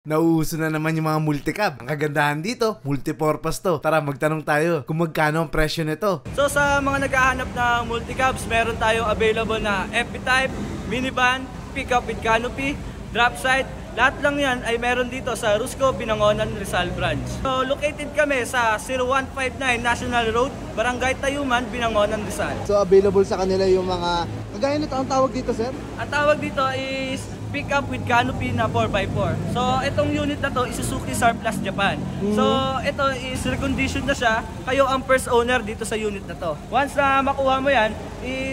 Nauuso na naman yung mga multicab. Ang kagandahan dito, multipurpose to. Tara, magtanong tayo kung magkano ang presyo nito. So sa mga naghahanap ng multicabs, meron tayong available na FP-type, minivan, pickup with canopy, drop side. Lahat lang yan ay meron dito sa Rusco, Binangonan, Rizal Branch. So located kami sa 0159 National Road, Barangay Tayuman, Binangonan, Rizal. So available sa kanila yung mga, kagaya nito, ang tawag dito, sir? Ang tawag dito is pickup with canopy na 4x4. So itong unit na to is Suzuki Surplus Japan. So ito is reconditioned na siya. Kayo ang first owner dito sa unit na to. Once na makuha mo yan,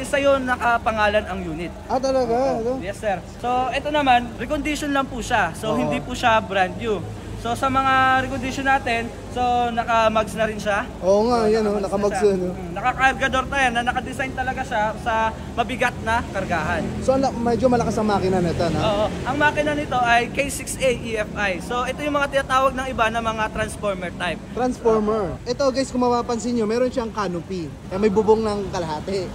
sa'yo nakapangalan ang unit. Ah, talaga? Ano? Yes sir. So ito naman, recondition lang po siya. So hindi po siya brand new. So sa mga recondition natin, so naka-mugs na rin siya. Oo nga, yan o, naka-mugs yun. Naka-cargador tayo na naka-design talaga siya sa mabigat na kargahan. So medyo malakas ang makina nito, no? Oo. Ang makina nito ay K6A EFI. So ito yung mga tinatawag ng iba na mga transformer type. Transformer. Ito guys, kung mapapansin nyo, meron siyang canopy. Kaya may bubong ng kalahati.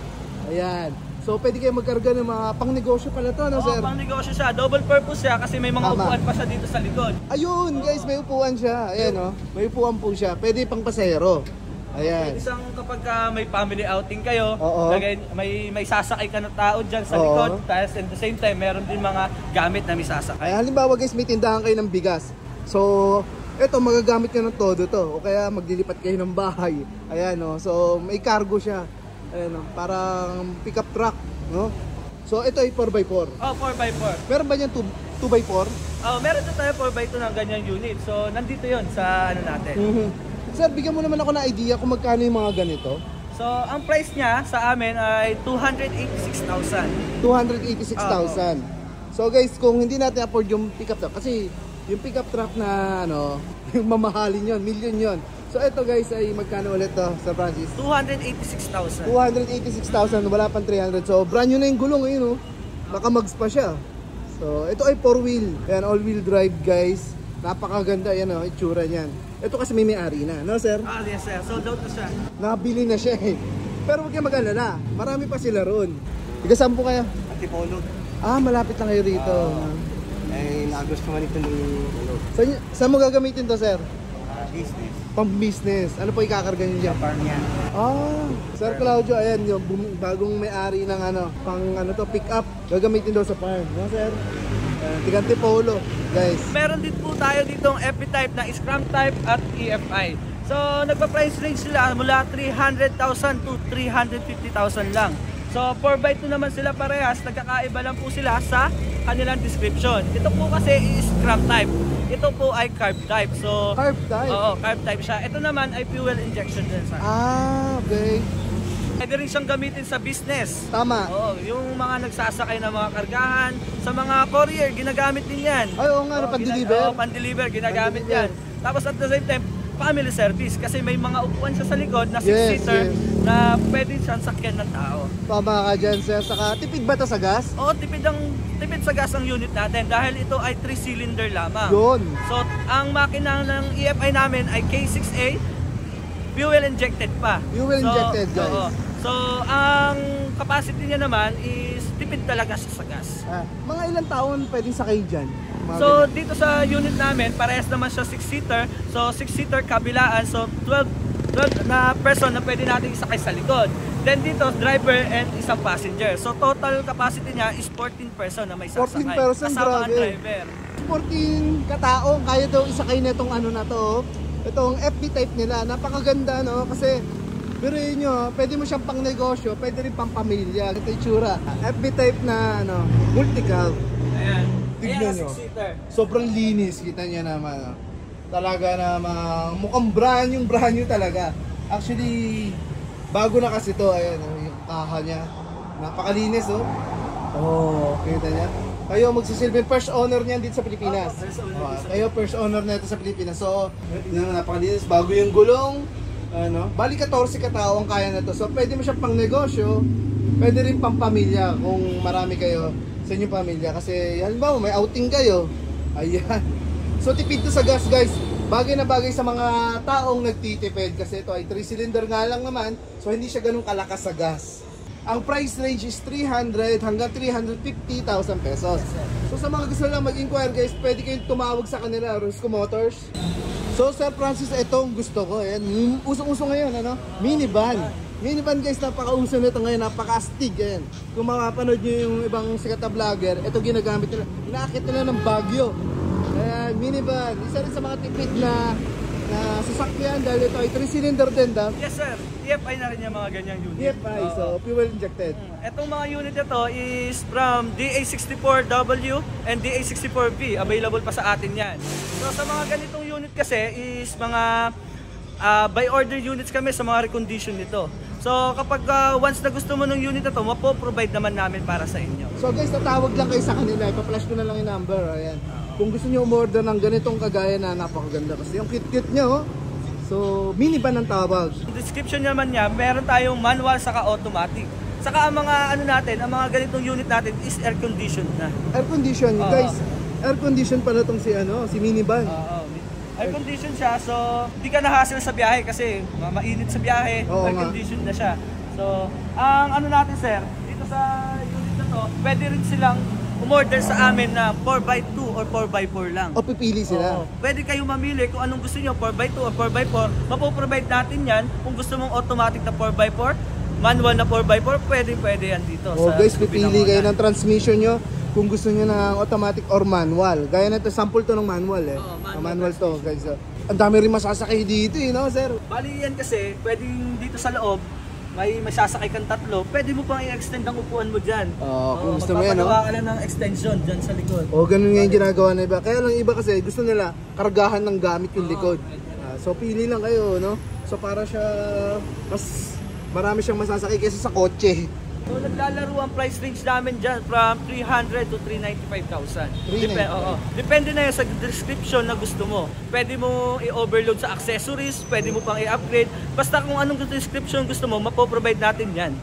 Ayan. So pwede kayo magkarga ng mga pang-negosyo pala to, no, sir? Oo, pang-negosyo siya. Double purpose siya kasi may mga upuan pa siya dito sa likod. Ayun, guys, may upuan siya. Ayan, oh. May upuan po siya. Pwede pang pasahero. Ayan. Isang kapag may family outing kayo, Oo. may sasakay ka ng tao dyan sa likod. Tapos at the same time, meron din mga gamit na may sasakay. Ay, halimbawa guys, may tindahan kayo ng bigas. So, eto, magagamit nyo ng todo to. O kaya maglilipat kayo ng bahay. Ayan, no? So, may cargo siya. Ayan, no? Parang pickup truck, no? So, ito ay 4x4. Oh, 4x4. Meron ba niyan 2x4? Oh, meron din tayo 4x2 ng ganyan unit. So, nandito yon sa ano natin. Sir, bigyan mo naman ako ng idea kung magkano yung mga ganito. So, ang price niya sa amin ay 286,000. 286,000. So guys, kung hindi natin afford yung pickup truck, kasi yung pickup truck na ano, yung mamahalin yon, million yon. So ito guys ay magkano ulit to, Sir Francis? 286,000. 286,000, wala pang 300. So brand new na yung gulong, ayun oh. Naka-mugs pa siya. So ito ay 4-wheel. Ayan, all-wheel drive guys. Napakaganda yan oh, itsura niyan. Ito kasi may-ari na, no sir? Ah, yes sir. Sold out na siya. Nabili na siya eh. Pero huwag kayo mag-alala, marami pa sila roon. Tiga-saan po kayo? Antipolo. Ah, malapit lang kayo rito. Nagustuhan ito ng Saan mo gagamitin to, sir? business. Pang-business. Ano po ikakarga nyo dyan? Farm yan. Ah, Sir Claudio, ayan, yung bagong may-ari ng ano, pang ano to, pick up. Gagamitin daw sa farm. No, sir? Tigantipolo, guys. Meron din po tayo ditong FP type na Scrum type at EFI. So, nagpa-price range sila mula 300,000 to 350,000 lang. So 4x2 naman sila parehas, nagkakaiba lang po sila sa kanilang description. Ito po kasi is scrap type. Ito po ay carb type. So Carb type? Oo, carb type siya. Ito naman ay fuel injection din sa. Ah, okay. Pwede rin siyang gamitin sa business. Tama. Oo, yung mga nagsasakay ng mga kargahan, sa mga courier, ginagamit din yan. Ay, oo nga, pan-deliver. Oo, pan-deliver, ginagamit yan. Tapos at the same time, family service kasi may mga upuan siya sa likod na 6-seater na pwede siyang sakyan ng tao. Tama ka dyan, sir. Saka tipid ba ito sa gas? Oo, tipid sa gas ang unit natin dahil ito ay 3-cylinder lamang. Yun. So, ang makina ng EFI namin ay K6A, fuel injected pa. Fuel injected, guys. Oo. So, ang capacity niya naman is tipid talaga siya sa gas. Mga ilang taon pwedeng sakay dyan? So dito sa unit namin, parehas naman siya 6-seater. So 6-seater kabilaan, so 12 na person na pwede natin isakay sa likod. Then dito, driver and isang passenger. So total capacity niya is 14 person na may sasakay. 14 person, kasama ang grabe. driver. 14 katao, kaya daw isakay na itong ano na to. Itong FB type nila, napakaganda no, kasi biruin nyo, pwede mo siyang pang negosyo, pwede rin pang pamilya. Ito yung tsura, FB type na ano, multi-cab. Ayan. Tignan nyo, 6-seater. sobrang linis, kita nyo naman. No? Talaga namang mukhang brand new talaga. Actually, bago na kasi to, ayan, yung kaha niya. Napakalinis oh. Oh, kita niya. Kayo magsisilbing first owner niyan dito sa Pilipinas. Kayo first owner na ito sa Pilipinas. So, yun, napakalinis. Bago yung gulong. Ano, bali 14 katao ang kaya na to. So, pwede mo siya pang negosyo. Pwede rin pang pamilya kung marami kayo sa inyong pamilya. Kasi, halimbawa, may outing kayo. Ayan. So, tipid to sa gas, guys. Bagay na bagay sa mga taong nagtitipid. Kasi ito ay 3-cylinder nga lang naman. So, hindi siya ganun kalakas sa gas. Ang price range is 300 hanggang 350,000 pesos. So sa mga gusto lang mag-inquire guys, pwede kayong tumawag sa kanila, Rosco Motors. So Sir Francis, itong gusto ko. Ayan, usong-uso ngayon, ano? Minivan. Minivan guys, napaka-uso nito ngayon, napaka-astig. Ayan. Kung makapanood nyo yung ibang sikat na vlogger, ito ginagamit nila. Inaakit nila ng Baguio. Ayan, minivan. Isa rin sa mga tipid na sasakyan dahil ito ay 3-cylinder din daw. Yes sir, EFI na rin yung mga ganyang unit. EFI, so fuel injected. Etong mga unit ito is from DA64W and DA64V. Available pa sa atin yan. So sa mga ganitong unit kasi is mga by order units kami sa mga recondition nito. So kapag once na gusto mo ng unit na to, mapo-provide naman namin para sa inyo. So guys, tatawag lang kayo sa kanila. Ipa-flash ko na lang yung number. Ayan. Kung gusto niyo umorder ng ganitong kagaya na napakaganda kasi yung kit-kit niya, oh. So, minivan ang tawag. Description naman niya, meron tayong manual saka automatic. Saka ang mga ano natin, ang mga ganitong unit natin is air conditioned na. Air condition, guys. Air condition pala tong si minivan. Air conditioned siya, so di ka na-hassle sa biyahe kasi mainit sa biyahe, Oo air nga. conditioned na siya. So, ang ano natin sir, dito sa unit na to, pwede rin silang umorder sa amin na 4x2 or 4x4 lang. O pipili sila. Oo. Pwede kayong mamili kung anong gusto niyo, 4x2 or 4x4. Mapoprovide natin yan. Kung gusto mong automatic na 4x4, manual na 4x4, pwede yan dito. O guys, pipili kayo ng transmission nyo kung gusto nyo ng automatic or manual. Gaya na ito, sample to ng manual eh. Oo, manual to guys. Ang dami rin masasakay dito eh, no sir? Bali yan kasi, pwedeng dito sa loob, may masasakay kang tatlo, pwede mo pang i-extend ang upuan mo dyan. Kung gusto mo yan, no? Magpapagawa ka lang ng extension dyan sa likod. O ganun nga yung ginagawa na iba. Kaya lang iba kasi gusto nila kargahan ng gamit yung likod. So pili lang kayo, no? So para siya mas marami siyang masasakay kaysa sa kotse. So naglalaro ang price range namin dyan from 300 to 395,000. Depende na yun sa description na gusto mo. Pwede mo i-overload sa accessories, pwede mo pang i-upgrade. Basta kung anong description gusto mo, mapoprovide natin yan.